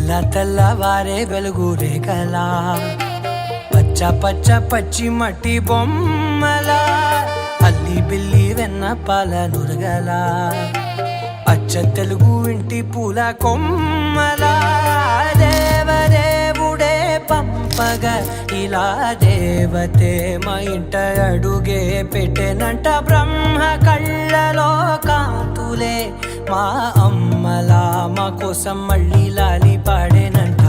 తెల్లవారే వెలుగు రేఖలా పచ్చ పచ్చ పచ్చి మట్టి బొమ్మలా అల్లి బిల్లి వెన్న పాల నురగలా అచ్చ తెలుగు ఇంటి పూల కొమ్మలా దేవదేవుడే పంపగా ఇలా దేవతే మా ఇంట అడుగే పెట్టెనంట బ్రహ్మ కళ్ళలో కాంతులే మా అమ్మలా మా కోసం మళ్ళీ లాలి పాడేనంట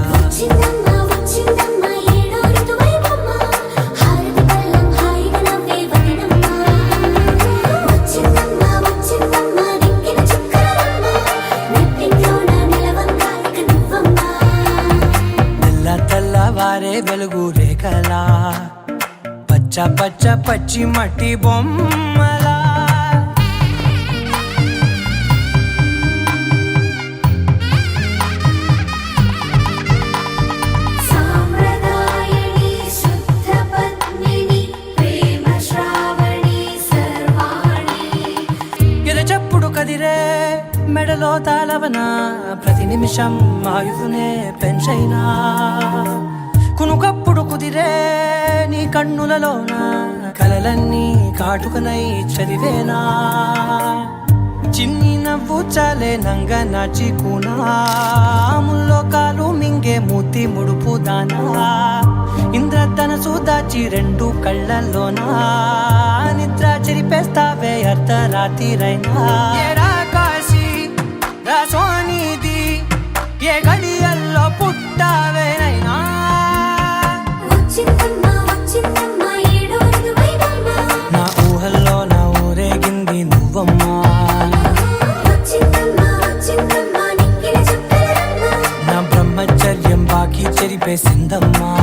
తెల్లవారే వెలుగు రేఖలా పచ్చ పచ్చ పచ్చి మట్టి బొమ్మలా కదిరే మెడలో తాళవన ప్రతి నిమిషం ఆయువునే పెంచైనా కునుకప్పుడు కుదిరే నీ కన్నులలోన కలలన్నీ కాటుకనై చదివేనా చిన్ని నవ్వు చాలే నంగ నాచికునా ముల్లో కాలు మింగే మూతి ముడుపు దానా ఇంద్రధనసు దాచి రెండు కళ్ళల్లోనా నిద్ర చెరిపేస్తావే అర్ధరాత్రిరైనా కాశీ రాసోనిది ఏ గడియల్లో పుట్టావేనైనా నా ఊహల్లో నా ఊరేగింది నువ్వమ్మా నా బ్రహ్మచర్యం బాకీ చెరిపేసిందమ్మా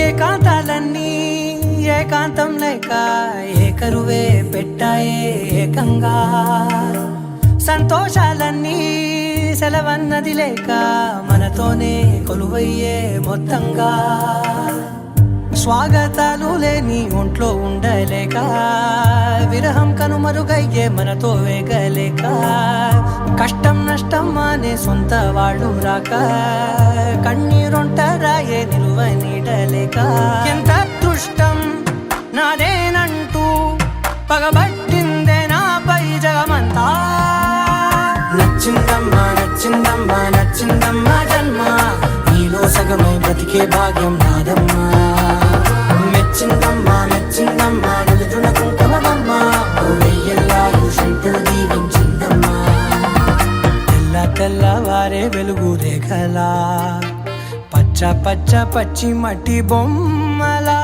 ఏకాంతాలన్నీ ఏకాంతం లేక ఏకరువే పెట్టాయే ఏకంగా సంతోషాలన్నీ సెలవన్నది లేక మనతోనే కొలువయ్యే మొత్తంగా స్వాగతాలు లేని ఒంట్లో ఉండలేక విరహం కనుమరుగయ్యే మనతో వేగలేక కష్టం నష్టం అనే సొంత వాళ్ళు రాక కన్నీరొంటరాయే నిలువ నీడలేక ఎంత అదృష్టం నాదేనంటూ పగబట్టిందే నాపై జగమంతా నచ్చిందమ్మా నచ్చిందమ్మా నచ్చిందమ్మా జన్మ నీలో సగమై బ్రతికే భాగ్యం నాదమ్మా మెచ్చిందమ్మా మెచ్చిందమ్మా నిలుచున కుంకుమమ్మా వెయ్యల్లాలు శంకులు దీవించిందమ్మా తెల్లవారే వెలుగు రేఖలా పచ్చ పచ్చ పచ్చి మట్టి బొమ్మలా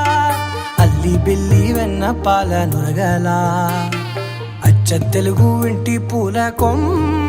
అల్లి బిల్లి వెన్న పాల నురగలా అచ్చ తెలుగు ఇంటి పూల కొమ్మ